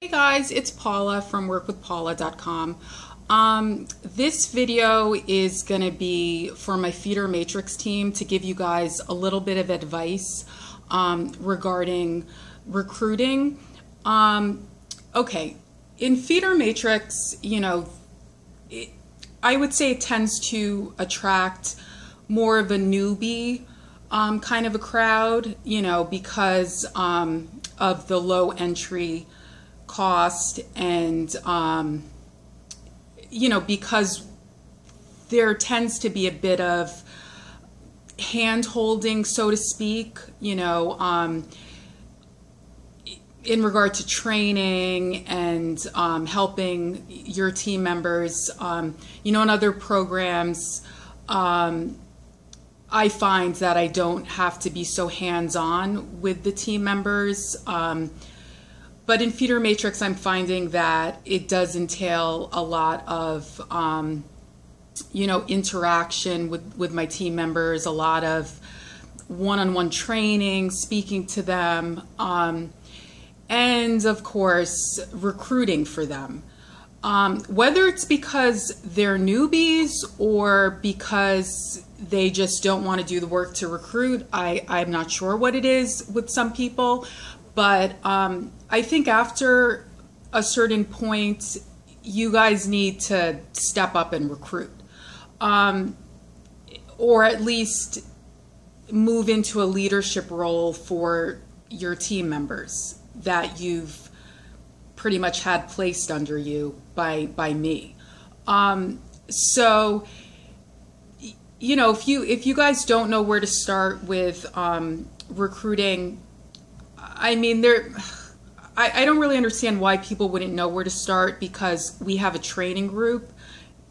Hey guys, it's Paula from workwithpaula.com. This video is going to be for my feeder matrix team to give you guys a little bit of advice regarding recruiting. Okay, in feeder matrix, I would say it tends to attract more of a newbie kind of a crowd, because of the low entry cost and because there tends to be a bit of hand holding, so to speak, in regard to training and helping your team members. In other programs, I find that I don't have to be so hands-on with the team members. But in feeder matrix, I'm finding that it does entail a lot of, interaction with my team members, a lot of one-on-one training, speaking to them, and of course, recruiting for them. Whether it's because they're newbies or because they just don't want to do the work to recruit, I'm not sure what it is with some people. But I think after a certain point, you guys need to step up and recruit, or at least move into a leadership role for your team members that you've pretty much had placed under you by me. So, if you guys don't know where to start with recruiting, I mean, I don't really understand why people wouldn't know where to start, because we have a training group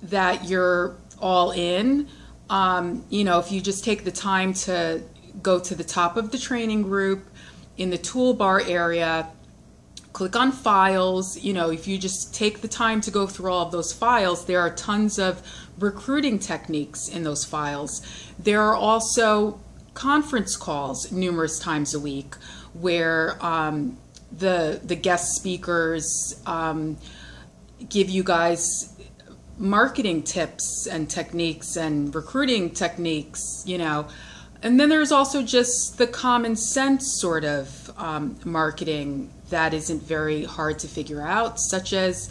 that you're all in. If you just take the time to go to the top of the training group, in the toolbar area, click on files. If you just take the time to go through all of those files, there are tons of recruiting techniques in those files. There are also conference calls numerous times a week where the guest speakers give you guys marketing tips and techniques and recruiting techniques, And then there's also just the common sense sort of marketing that isn't very hard to figure out, such as,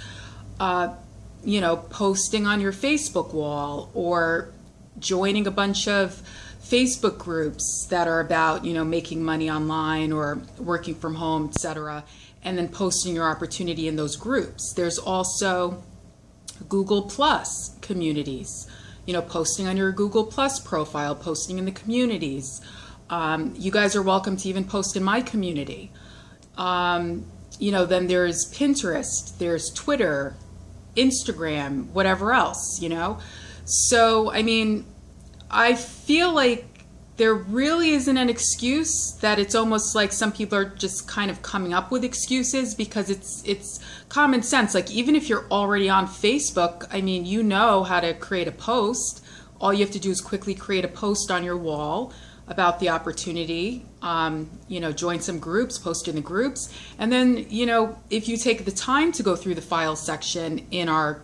posting on your Facebook wall or joining a bunch of Facebook groups that are about, making money online or working from home, etc., and then posting your opportunity in those groups. There's also Google Plus communities, posting on your Google Plus profile, posting in the communities. You guys are welcome to even post in my community. Then there's Pinterest, there's Twitter, Instagram, whatever else, So, I mean, I feel like there really isn't an excuse, that it's almost like some people are just kind of coming up with excuses, because it's common sense. Like, even if you're already on Facebook, I mean, you know how to create a post. All you have to do is quickly create a post on your wall about the opportunity, join some groups, post in the groups. And then, if you take the time to go through the file section in our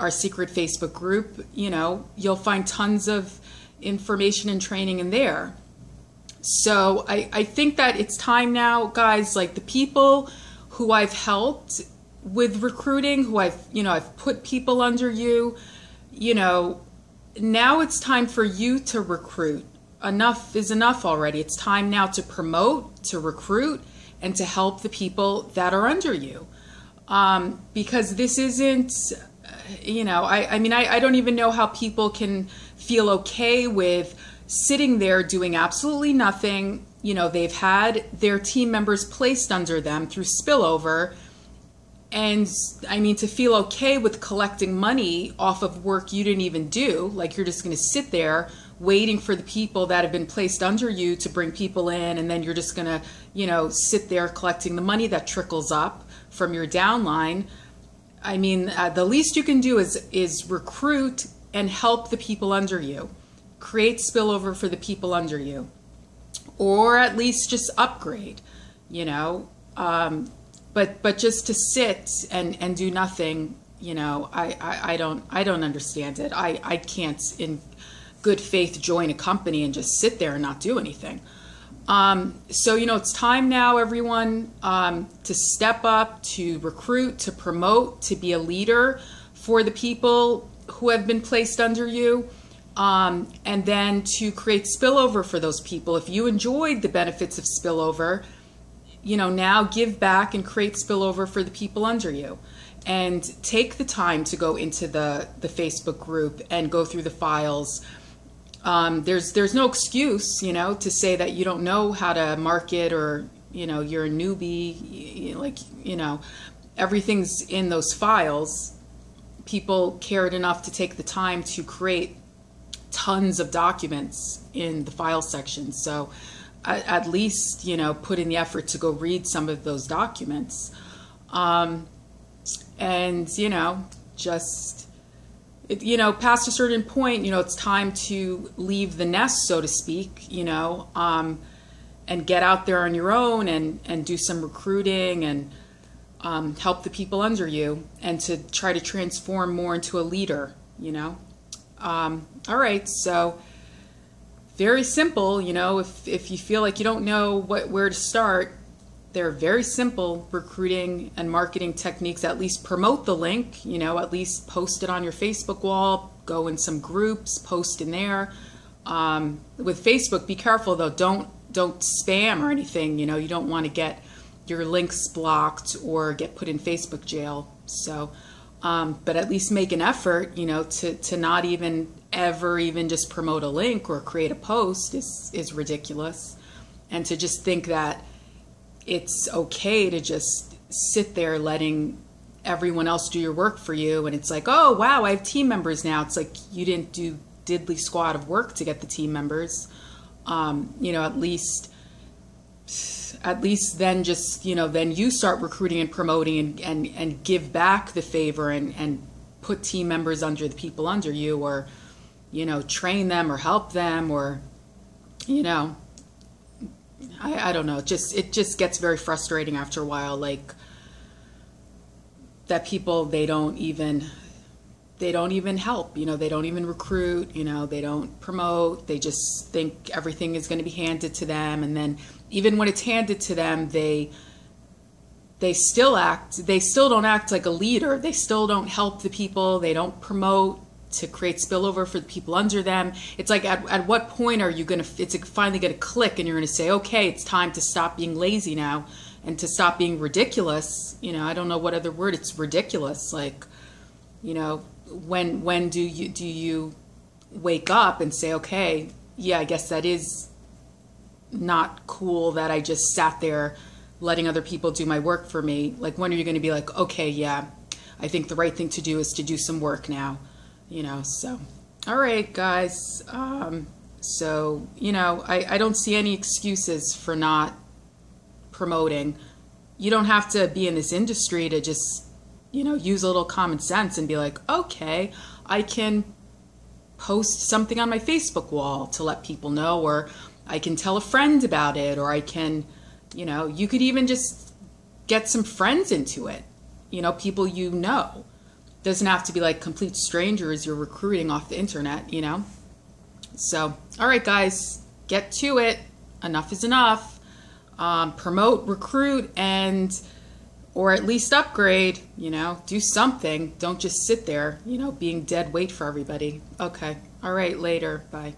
secret Facebook group, you'll find tons of information and training in there. So I think that it's time now, guys, like the people who I've helped with recruiting, who I've put people under you, now it's time for you to recruit. Enough is enough already. It's time now to promote, to recruit, and to help the people that are under you. Because this isn't, I don't even know how people can feel okay with sitting there doing absolutely nothing. They've had their team members placed under them through spillover. And I mean, to feel okay with collecting money off of work you didn't even do, like you're just going to sit there waiting for the people that have been placed under you to bring people in, and then you're just going to, sit there collecting the money that trickles up from your downline. I mean, the least you can do is recruit and help the people under you. Create spillover for the people under you. Or at least just upgrade, But but just to sit and do nothing, I don't understand it. I can't in good faith join a company and just sit there and not do anything. So, it's time now, everyone, to step up, to recruit, to promote, to be a leader for the people who have been placed under you, and then to create spillover for those people. If you enjoyed the benefits of spillover, now give back and create spillover for the people under you. And take the time to go into the Facebook group and go through the files. There's no excuse, to say that you don't know how to market, or, you're a newbie, everything's in those files. People cared enough to take the time to create tons of documents in the file section. So at least, put in the effort to go read some of those documents. And, just, past a certain point, it's time to leave the nest, so to speak, and get out there on your own and do some recruiting and help the people under you, and to try to transform more into a leader, All right, so very simple, if you feel like you don't know where to start, there are very simple recruiting and marketing techniques. At least promote the link, at least post it on your Facebook wall, go in some groups, post in there. With Facebook, be careful though, don't spam or anything, you don't want to get your links blocked or get put in Facebook jail. So, but at least make an effort, to not even ever just promote a link or create a post is ridiculous. And to just think that it's okay to just sit there letting everyone else do your work for you, and it's like, oh wow, I have team members now. It's like you didn't do diddly squat of work to get the team members. At least then just, then you start recruiting and promoting and give back the favor and put team members under the people under you, or, train them or help them, or, I don't know. It just gets very frustrating after a while, like that people, they don't even help, they don't even recruit, they don't promote. They just think everything is going to be handed to them. And then even when it's handed to them, they still don't act like a leader. They still don't help the people. They don't promote to create spillover for the people under them. It's like, at what point are you it's finally going to click and you're going to say, okay, it's time to stop being lazy now and to stop being ridiculous. I don't know what other word, it's ridiculous. Like, when do you wake up and say, okay, yeah, I guess that is not cool that I just sat there letting other people do my work for me. Like, when are you going to be like, okay, yeah, I think the right thing to do is to do some work now. So, all right, guys. So, I don't see any excuses for not promoting. You don't have to be in this industry to just, use a little common sense and be like, okay, I can post something on my Facebook wall to let people know, or I can tell a friend about it, or I can, you could even just get some friends into it, people Doesn't have to be like complete strangers you're recruiting off the internet, So, all right, guys, get to it. Enough is enough. Promote, recruit, or at least upgrade, do something. Don't just sit there, being dead weight for everybody. Okay. All right, later. Bye.